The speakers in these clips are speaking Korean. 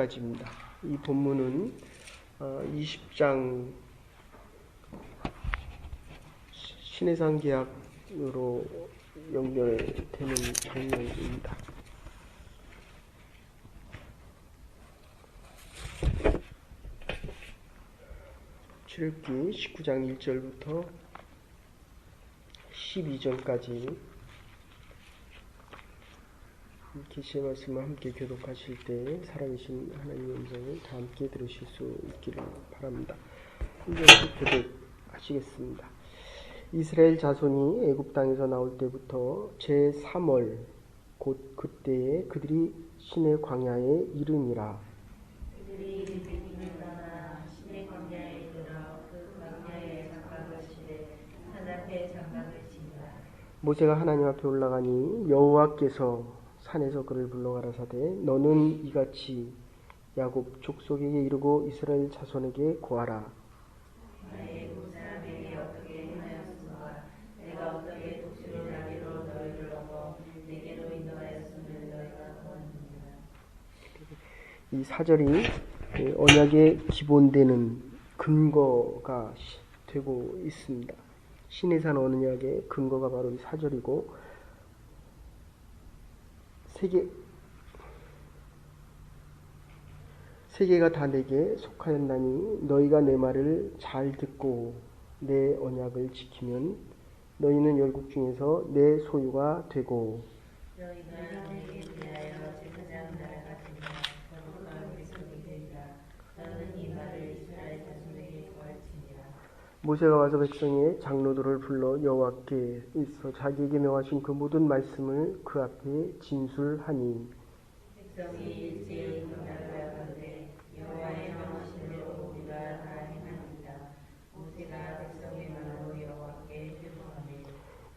11절까지입니다. 이 본문은 20장 신해상 계약으로 연결되는 장면입니다. 출애굽기 19장 1절부터 12절까지 계시의 말씀을 함께 교독하실 때 살아계신 하나님의 음성을 다 함께 들으실 수 있기를 바랍니다. 한절씩 교독하시겠습니다. 이스라엘 자손이 애굽 땅에서 나올 때부터 제3월 곧 그때에 그들이 신의 광야에 이르니라. 그들이 이르기를 떠나 신의 광야에 이르러 그 광야에 장막을 치되 산 앞에 장막을 치니라. 모세가 하나님 앞에 올라가니 여호와께서 산에서 그를 불러 가라사대 너는 이같이 야곱 족속에게 이르고 이스라엘 자손에게 고하라. 나의 애굽 사람에게 어떻게 행하였음과 내가 어떻게 독수리 나귀로 너희를 얻어 내게로 인도하였음을 너희가 보았느니라. 이 사절이 언약의 기본되는 근거가 되고 있습니다. 시내산 언약의 근거가 바로 이 사절이고 세계가 다 내게 속하였나니 너희가 내 말을 잘 듣고 내 언약을 지키면 너희는 열국 중에서 내 소유가 되고 너희가 내게 대하여 제사장 나라가 되며 거룩한 백성이 되리라. 너는 이 말을 이스라엘 자손에게 고할지니라. 모세가 와서 백성의 장로들을 불러 여호와께서 자기에게 명하신 그 모든 말씀을 그 앞에 진술하니 백성이 일제히 응답하였는데 여호와의 명하신 대로 우리가 다 행하니이다. 모세가 백성의 말로 여호와께 회복하매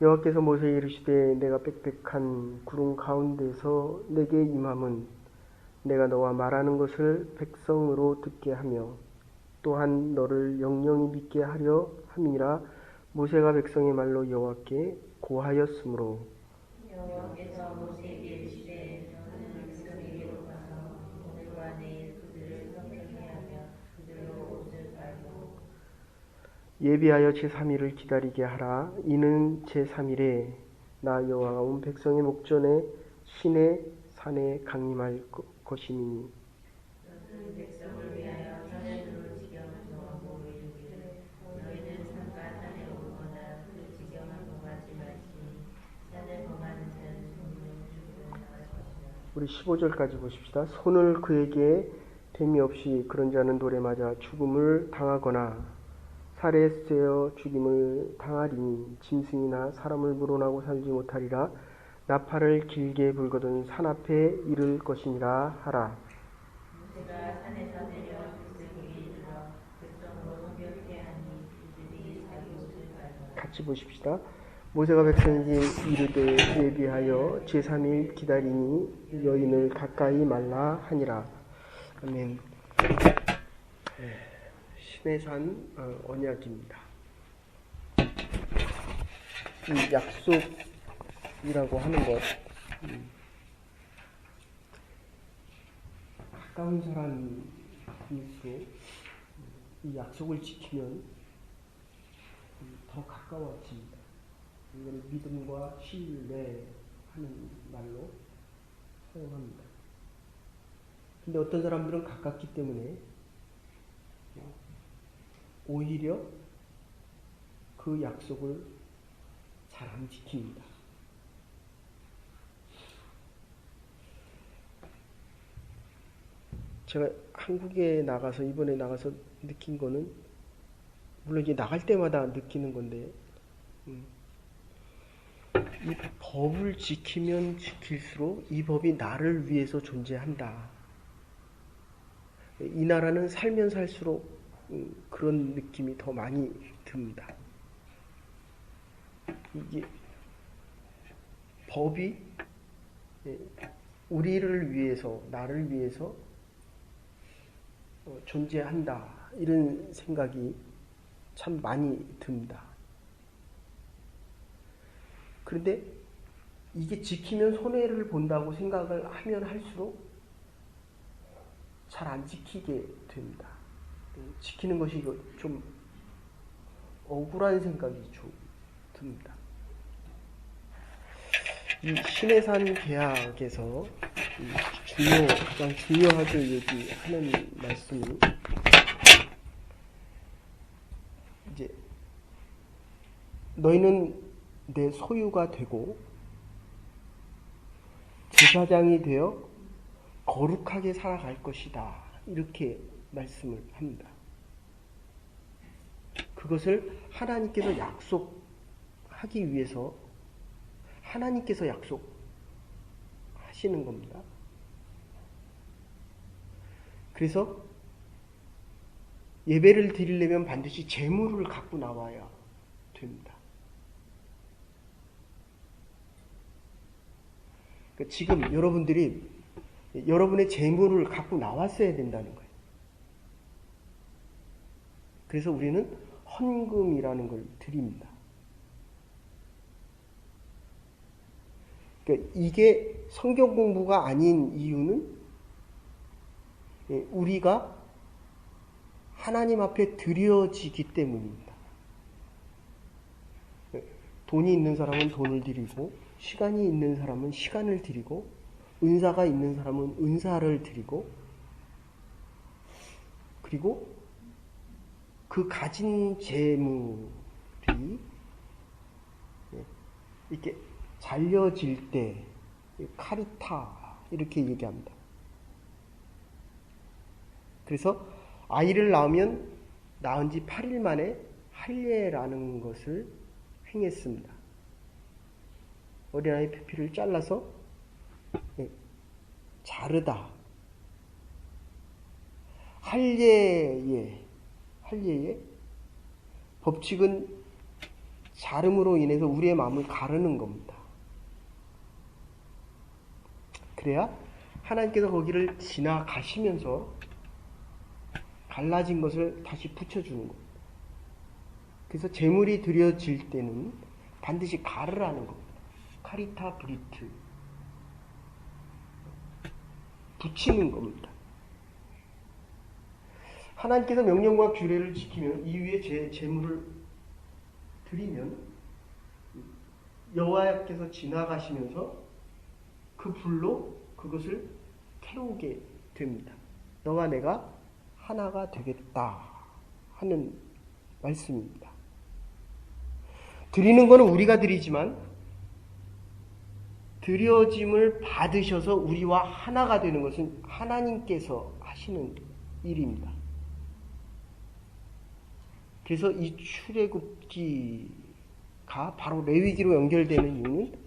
여호와께서 모세에 이르시되 내가 빽빽한 구름 가운데서 내게 임함은 내가 너와 말하는 것을 백성으로 듣게 하며 또한 너를 영영히 믿게 하려 함이니라. 모세가 백성의 말로 여호와께 고하였으므로 여호와께서 모세에게 이르시되 너는 백성에게로 가서 오늘과 내일 그들을 성결케 하며 그들로 옷을 빨고 예비하여 제3일을 기다리게 하라. 이는 제3일에 나 여호와가 온 백성의 목전에 신의 산에 강림할 것이니 너는 백성을 위하여 산에서 지경을 정하고 이르기를 너희는 산과 산에 오르거나 그 지경을 범하지 말지니 산을 범하는 자는 손으로 죽음을 당할 것이라. 우리 15절까지 보십시다. 손을 그에게 됨이 없이 그런 자는 돌에 맞아 죽음을 당하거나 살에 쇠어 죽임을 당하리니 짐승이나 사람을 물어나고 살지 못하리라. 나팔을 길게 불거든 산 앞에 이를 것이니라 하라. 모세가 산에서 내려 백성에게 이르러 백성으로 성결케 하니 그들이 자기 옷을 빨더라. 같이 보십시다. 모세가 백성에게 이르되 예비하여 제3일 기다리니 여인을 가까이 말라 하니라. 아멘. 시내산 언약입니다. 이 약속이라고 하는 것, 가까운 사람일수록 이 약속을 지키면 더 가까워집니다. 이걸 믿음과 신뢰하는 말로 사용합니다. 근데 어떤 사람들은 가깝기 때문에 오히려 그 약속을 잘 안 지킵니다. 제가 한국에 이번에 나가서 느낀 거는, 물론 이제 나갈 때마다 느끼는 건데, 이 법을 지키면 지킬수록 이 법이 나를 위해서 존재한다. 이 나라는 살면 살수록 그런 느낌이 더 많이 듭니다. 이게 법이 우리를 위해서, 나를 위해서 존재한다. 이런 생각이 참 많이 듭니다. 그런데 이게 지키면 손해를 본다고 생각을 하면 할수록 잘 안 지키게 됩니다. 지키는 것이 좀 억울한 생각이 좀 듭니다. 이 신해산 계약에서 가장 중요하게 얘기하는 말씀이 이제 너희는 내 소유가 되고 제사장이 되어 거룩하게 살아갈 것이다. 이렇게 말씀을 합니다. 그것을 하나님께서 약속하기 위해서 하나님께서 약속하시는 겁니다. 그래서 예배를 드리려면 반드시 제물을 갖고 나와야 됩니다. 그러니까 지금 여러분들이 여러분의 제물을 갖고 나왔어야 된다는 거예요. 그래서 우리는 헌금이라는 걸 드립니다. 그러니까 이게 성경 공부가 아닌 이유는 우리가 하나님 앞에 드려지기 때문입니다. 돈이 있는 사람은 돈을 드리고 시간이 있는 사람은 시간을 드리고 은사가 있는 사람은 은사를 드리고 그리고 그 가진 재물이 이렇게 잘려질 때 카리타 이렇게 얘기합니다. 그래서 아이를 낳은 지 8일 만에 할례라는 것을 행했습니다. 어린아이 피피를 잘라서 자르다. 할례의 법칙은 자름으로 인해서 우리의 마음을 가르는 겁니다. 그래야 하나님께서 거기를 지나가시면서 갈라진 것을 다시 붙여주는 겁니다. 그래서 제물이 드려질 때는 반드시 가르라는 겁니다. 카리타 브리트. 붙이는 겁니다. 하나님께서 명령과 규례를 지키면 이 위에 제물을 드리면 여호와께서 지나가시면서 그 불로 그것을 태우게 됩니다. 너와 내가 하나가 되겠다 하는 말씀입니다. 드리는 것은 우리가 드리지만 드려짐을 받으셔서 우리와 하나가 되는 것은 하나님께서 하시는 일입니다. 그래서 이 출애굽기가 바로 레위기로 연결되는 이유는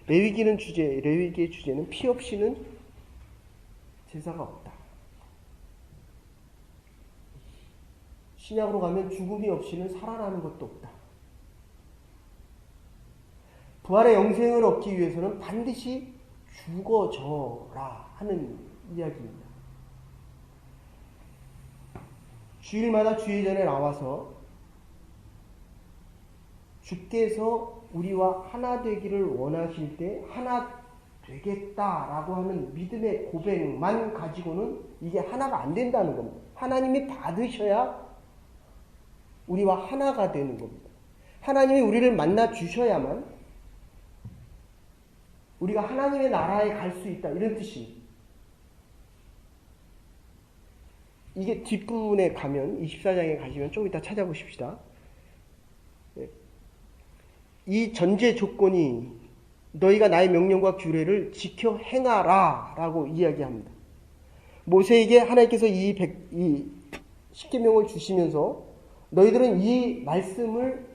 레위기의 주제는 피 없이는 제사가 없다. 신약으로 가면 죽음이 없이는 살아나는 것도 없다. 부활의 영생을 얻기 위해서는 반드시 죽어져라 하는 이야기입니다. 주일마다 주일전에 나와서 주께서 우리와 하나 되기를 원하실 때 하나 되겠다라고 하는 믿음의 고백만 가지고는 이게 하나가 안 된다는 겁니다. 하나님이 받으셔야 우리와 하나가 되는 겁니다. 하나님이 우리를 만나 주셔야만 우리가 하나님의 나라에 갈 수 있다. 이런 뜻입니다. 이게 뒷부분에 가면 24장에 가시면 좀 이따 찾아보십시다. 이 전제 조건이 너희가 나의 명령과 규례를 지켜 행하라 라고 이야기합니다. 모세에게 하나님께서 이 십계명을 주시면서 너희들은 이 말씀을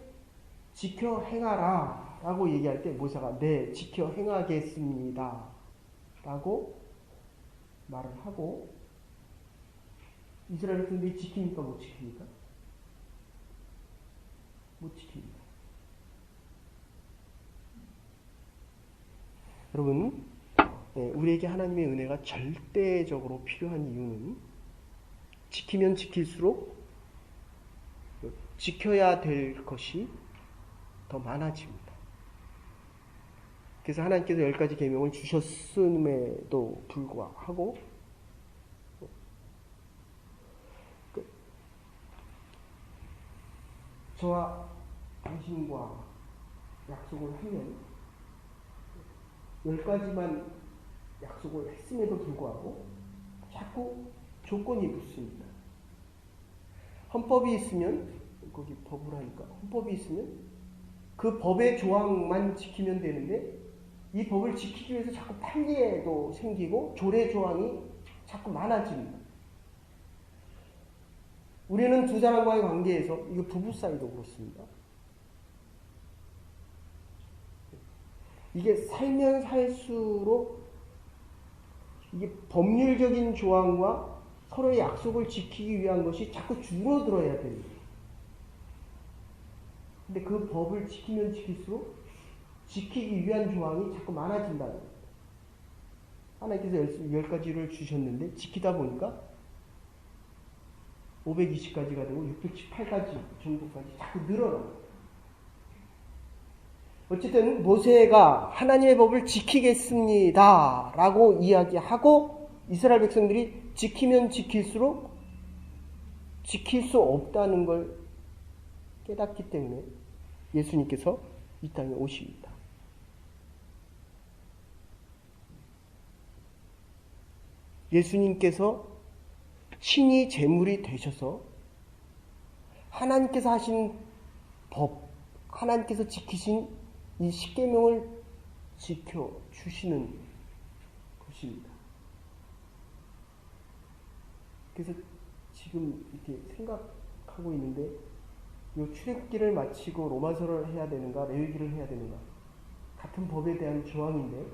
지켜 행하라 라고 얘기할 때 모세가 네 지켜 행하겠습니다 라고 말을 하고 이스라엘 백성들이 지킵니까 못 지킵니까? 못 지킵니다. 여러분, 우리에게 하나님의 은혜가 절대적으로 필요한 이유는 지키면 지킬수록 지켜야 될 것이 더 많아집니다. 그래서 하나님께서 10가지 계명을 주셨음에도 불구하고 저와 당신과 약속을 하면 10가지만 약속을 했음에도 불구하고 자꾸 조건이 붙습니다. 헌법이 있으면, 거기 법을 하니까 헌법이 있으면 그 법의 조항만 지키면 되는데 이 법을 지키기 위해서 자꾸 판례도 생기고 조례 조항이 자꾸 많아집니다. 우리는 두 사람과의 관계에서, 이거 부부 사이도 그렇습니다. 이게 살면 살수록 이게 법률적인 조항과 서로의 약속을 지키기 위한 것이 자꾸 줄어들어야 됩니다. 근데 그 법을 지키면 지킬수록 지키기 위한 조항이 자꾸 많아진다는 거예요. 하나님께서 10가지를 주셨는데 지키다 보니까 520가지가 되고 618가지 정도까지 자꾸 늘어납니다. 어쨌든 모세가 하나님의 법을 지키겠습니다 라고 이야기하고 이스라엘 백성들이 지키면 지킬수록 지킬 수 없다는 걸 깨닫기 때문에 예수님께서 이 땅에 오십니다. 예수님께서 친히 제물이 되셔서 하나님께서 하신 법, 하나님께서 지키신 이 십계명을 지켜주시는 것입니다. 그래서 지금 이렇게 생각하고 있는데 이 출애굽기를 마치고 로마서를 해야 되는가 레위기를 해야 되는가 같은 법에 대한 조항인데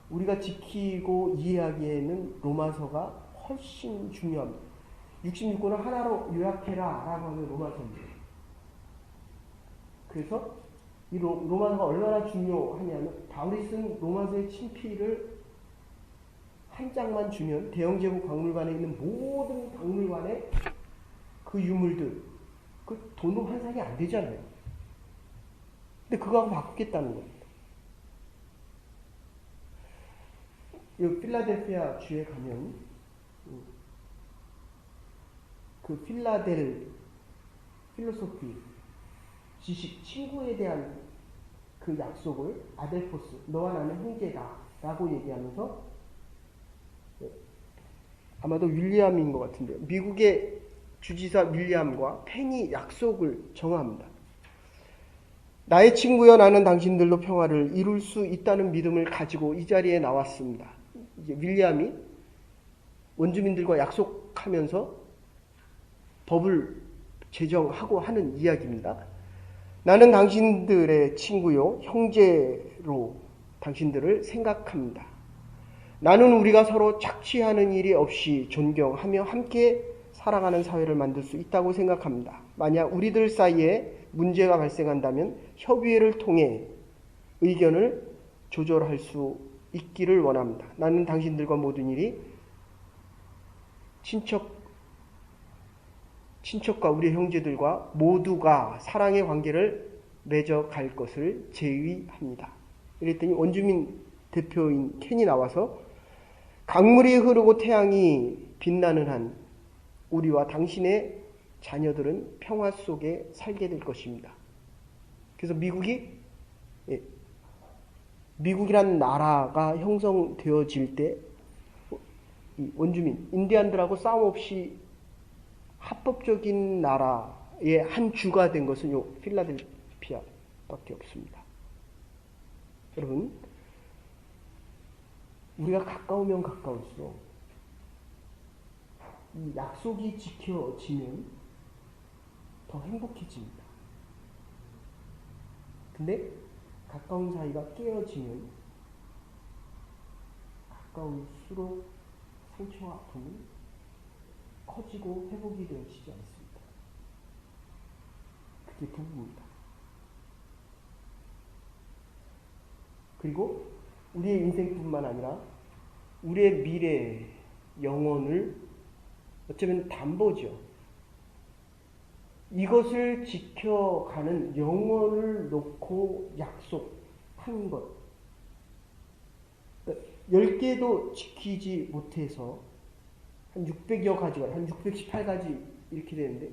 우리가 지키고 이해하기에는 로마서가 훨씬 중요합니다. 66권을 하나로 요약해라 라고 하면 로마서입니다. 그래서 이 로마서가 얼마나 중요하냐면 바울이 쓴 로마서의 친필을 한 장만 주면 대영제국 박물관에 있는 모든 박물관의 그 유물들 그 돈도 환산이 안 되잖아요. 근데 그거하고 바꾸겠다는 겁니다. 이 필라델피아 주에 가면 그 필라델 필로소피 지식 친구에 대한 그 약속을 아델포스 너와 나는 형제다 라고 얘기하면서 아마도 윌리엄인 것 같은데요. 미국의 주지사 윌리엄과 펜이 약속을 정합니다. 나의 친구여 나는 당신들로 평화를 이룰 수 있다는 믿음을 가지고 이 자리에 나왔습니다. 이제 윌리엄이 원주민들과 약속하면서 법을 제정하고 하는 이야기입니다. 나는 당신들의 친구요 형제로 당신들을 생각합니다. 나는 우리가 서로 착취하는 일이 없이 존경하며 함께 살아가는 사회를 만들 수 있다고 생각합니다. 만약 우리들 사이에 문제가 발생한다면 협의회를 통해 의견을 조절할 수 있기를 원합니다. 나는 당신들과 모든 일이 친척과 우리 형제들과 모두가 사랑의 관계를 맺어갈 것을 제의합니다. 이랬더니 원주민 대표인 켄이 나와서 강물이 흐르고 태양이 빛나는 한 우리와 당신의 자녀들은 평화 속에 살게 될 것입니다. 그래서 미국이란 나라가 형성되어질 때 원주민, 인디안들하고 싸움 없이 합법적인 나라의 한 주가 된 것은 요 필라델피아밖에 없습니다. 여러분, 우리가 가까우면 가까울수록 이 약속이 지켜지면 더 행복해집니다. 근데 가까운 사이가 깨어지면 가까울수록 상처와 아픔은 커지고 회복이 되어지지 않습니다. 그게 부부입니다. 그리고 우리의 인생뿐만 아니라 우리의 미래 영혼을 어쩌면 담보죠. 이것을 지켜가는 영혼을 놓고 약속한 것. 10개도 지키지 못해서 한 600여 가지가, 한 618가지 이렇게 되는데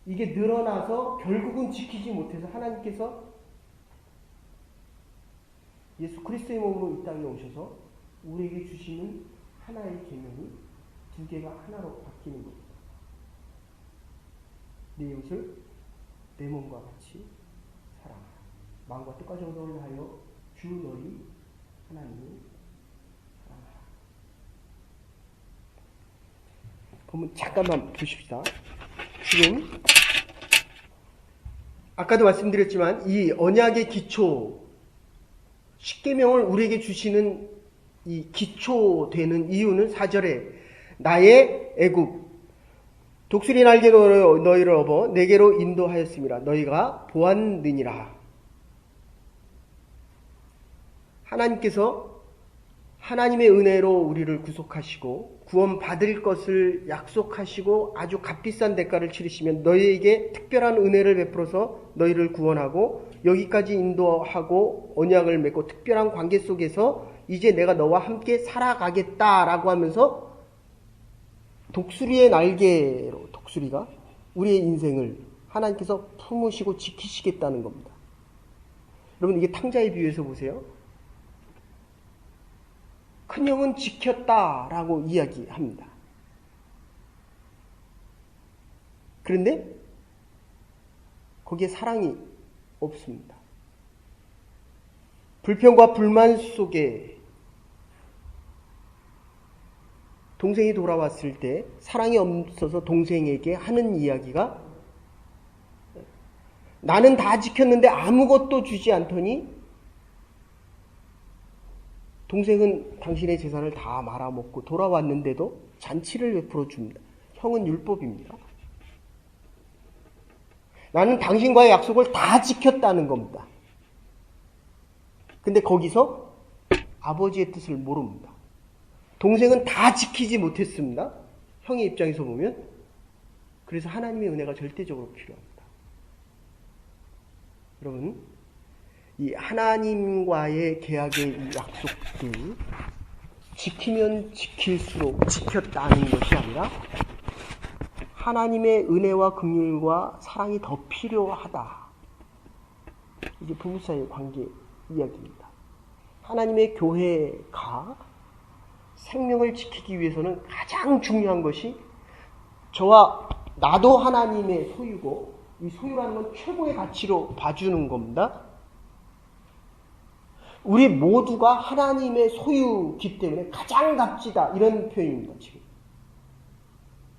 이게 늘어나서 결국은 지키지 못해서 하나님께서 예수 그리스도의 몸으로 이 땅에 오셔서 우리에게 주시는 하나의 계명이 두 개가 하나로 바뀌는 겁니다. 네 이웃을 내 몸과 같이 사랑하라. 마음과 뜻과 정성을 다하여 주 너희 하나님을 사랑하라. 그러면 잠깐만 보십시다. 지금 아까도 말씀드렸지만 이 언약의 기초 십계명을 우리에게 주시는 이 기초되는 이유는 4절에 나의 애굽 독수리 날개 너희를 업어 내게로 인도하였음이라 너희가 보았느니라. 하나님께서 하나님의 은혜로 우리를 구속하시고 구원 받을 것을 약속하시고 아주 값비싼 대가를 치르시면 너희에게 특별한 은혜를 베풀어서 너희를 구원하고 여기까지 인도하고 언약을 맺고 특별한 관계 속에서 이제 내가 너와 함께 살아가겠다라고 하면서 독수리의 날개로 독수리가 우리의 인생을 하나님께서 품으시고 지키시겠다는 겁니다. 여러분 이게 탕자의 비유에서 보세요. 큰형은 지켰다라고 이야기합니다. 그런데 거기에 사랑이 없습니다. 불평과 불만 속에 동생이 돌아왔을 때 사랑이 없어서 동생에게 하는 이야기가 나는 다 지켰는데 아무것도 주지 않더니 동생은 당신의 재산을 다 말아먹고 돌아왔는데도 잔치를 베풀어 줍니다. 형은 율법입니다. 나는 당신과의 약속을 다 지켰다는 겁니다. 근데 거기서 아버지의 뜻을 모릅니다. 동생은 다 지키지 못했습니다. 형의 입장에서 보면. 그래서 하나님의 은혜가 절대적으로 필요합니다. 여러분, 이 하나님과의 계약의 이 약속들 지키면 지킬수록 지켰다는 것이 아니라 하나님의 은혜와 긍휼과 사랑이 더 필요하다. 이게 부부 사이의 관계 이야기입니다. 하나님의 교회가 생명을 지키기 위해서는 가장 중요한 것이 저와 나도 하나님의 소유고 이 소유라는 건 최고의 가치로 봐주는 겁니다. 우리 모두가 하나님의 소유기 때문에 가장 값지다 이런 표현입니다. 지금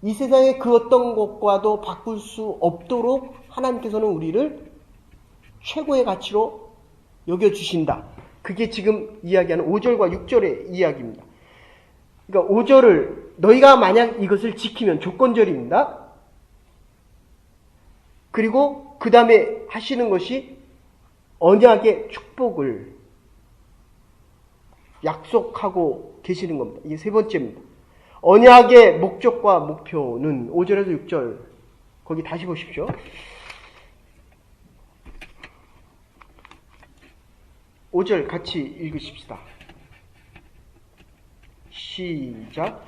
이 세상의 그 어떤 것과도 바꿀 수 없도록 하나님께서는 우리를 최고의 가치로 여겨주신다. 그게 지금 이야기하는 5절과 6절의 이야기입니다. 그러니까 5절을 너희가 만약 이것을 지키면 조건절입니다. 그리고 그 다음에 하시는 것이 언약의 축복을 약속하고 계시는 겁니다. 이게 세 번째입니다. 언약의 목적과 목표는 5절에서 6절 거기 다시 보십시오. 오 절 같이 읽으십시다. 시작.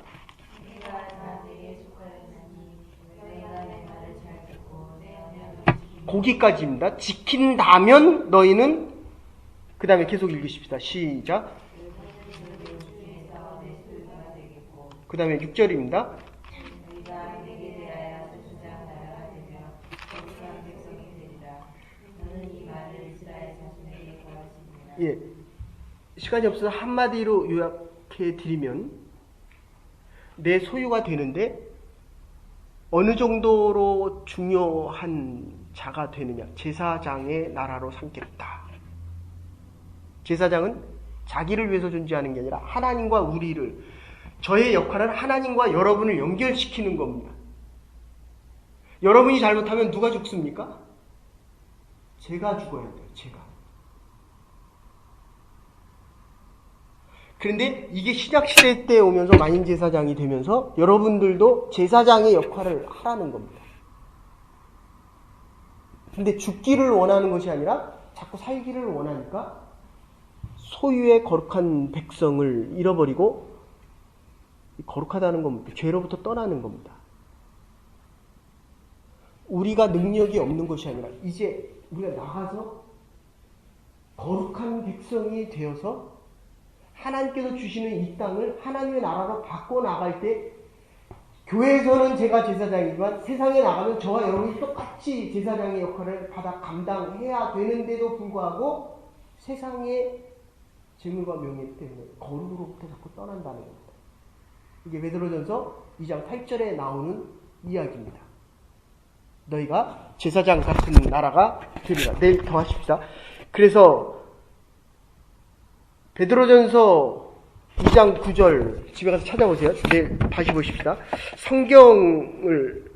거기까지입니다. 지킨다면 너희는 그 다음에 계속 읽으십시다. 시작. 그 다음에 6절입니다. 예, 시간이 없어서 한마디로 요약해 드리면 내 소유가 되는데 어느 정도로 중요한 자가 되느냐. 제사장의 나라로 삼겠다. 제사장은 자기를 위해서 존재하는 게 아니라 하나님과 우리를, 저의 역할은 하나님과 여러분을 연결시키는 겁니다. 여러분이 잘못하면 누가 죽습니까? 제가 죽어야 돼요. 제가. 그런데 이게 신약시대 때 오면서 만인제사장이 되면서 여러분들도 제사장의 역할을 하라는 겁니다. 근데 죽기를 원하는 것이 아니라 자꾸 살기를 원하니까 소유의 거룩한 백성을 잃어버리고, 거룩하다는 겁니다. 죄로부터 떠나는 겁니다. 우리가 능력이 없는 것이 아니라 이제 우리가 나가서 거룩한 백성이 되어서 하나님께서 주시는 이 땅을 하나님의 나라로 바꿔 나갈 때 교회에서는 제가 제사장이지만 세상에 나가면 저와 여러분이 똑같이 제사장의 역할을 받아 감당해야 되는데도 불구하고 세상의 재물과 명예 때문에 거룩으로부터 자꾸 떠난다는 겁니다. 이게 베드로전서 2장 8절에 나오는 이야기입니다. 너희가 제사장 같은 나라가 되리라. 내일 더 하십시다. 그래서 베드로전서 2장 9절 집에 가서 찾아보세요. 내일 다시 보십시다. 성경을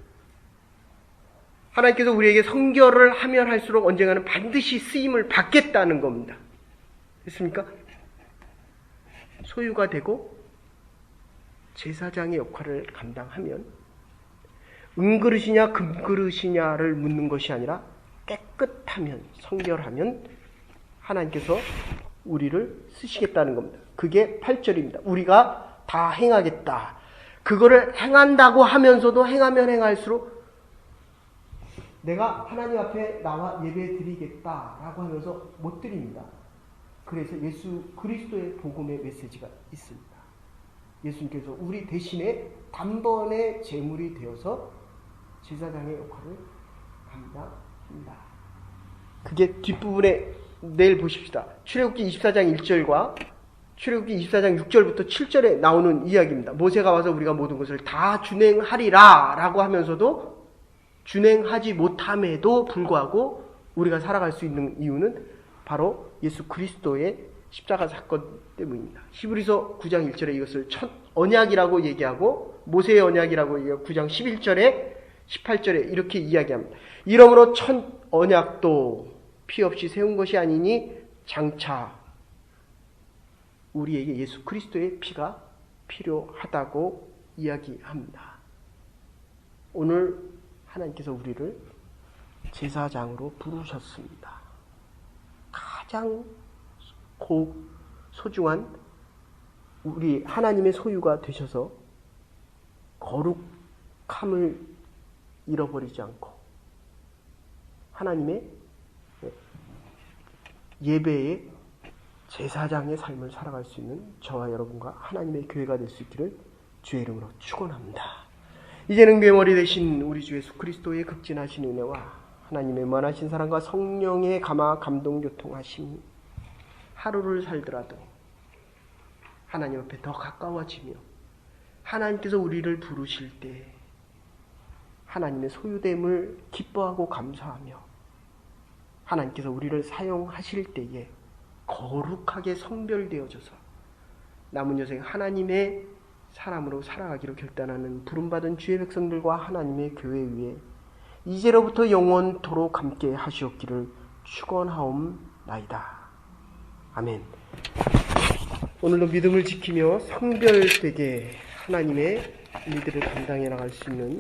하나님께서 우리에게 성결을 하면 할수록 언젠가는 반드시 쓰임을 받겠다는 겁니다. 됐습니까? 소유가 되고 제사장의 역할을 감당하면 은그릇이냐 금그릇이냐를 묻는 것이 아니라 깨끗하면 성결하면 하나님께서 우리를 쓰시겠다는 겁니다. 그게 8절입니다. 우리가 다 행하겠다. 그거를 행한다고 하면서도 행하면 행할수록 내가 하나님 앞에 나와 예배 드리겠다라고 하면서 못 드립니다. 그래서 예수 그리스도의 복음의 메시지가 있습니다. 예수님께서 우리 대신에 단번에 제물이 되어서 제사장의 역할을 감당합니다. 그게 뒷부분에 내일 보십시다. 출애굽기 24장 1절과 출애굽기 24장 6절부터 7절에 나오는 이야기입니다. 모세가 와서 우리가 모든 것을 다 준행하리라 라고 하면서도 준행하지 못함에도 불구하고 우리가 살아갈 수 있는 이유는 바로 예수 그리스도의 십자가 사건 때문입니다. 히브리서 9장 1절에 이것을 첫 언약이라고 얘기하고 모세의 언약이라고 얘기하고 9장 11절에 18절에 이렇게 이야기합니다. 이러므로 첫 언약도 피 없이 세운 것이 아니니 장차 우리에게 예수 그리스도의 피가 필요하다고 이야기합니다. 오늘 하나님께서 우리를 제사장으로 부르셨습니다. 가장 소중한 우리 하나님의 소유가 되셔서 거룩함을 잃어버리지 않고 하나님의 예배의 제사장의 삶을 살아갈 수 있는 저와 여러분과 하나님의 교회가 될 수 있기를 주의 이름으로 축원합니다. 이제는 괴머리 되신 우리 주 예수 그리스도의 극진하신 은혜와 하나님의 무한하신 사랑과 성령의 감화 감동 교통하심이 하루를 살더라도 하나님 앞에 더 가까워지며 하나님께서 우리를 부르실 때 하나님의 소유됨을 기뻐하고 감사하며 하나님께서 우리를 사용하실 때에 거룩하게 성별되어져서 남은 여생 하나님의 사람으로 살아가기로 결단하는 부름받은 주의 백성들과 하나님의 교회 위에 이제로부터 영원토록 함께 하시옵기를 축원하옵나이다. 아멘. 오늘도 믿음을 지키며 성별되게 하나님의 일들을 감당해 나갈 수 있는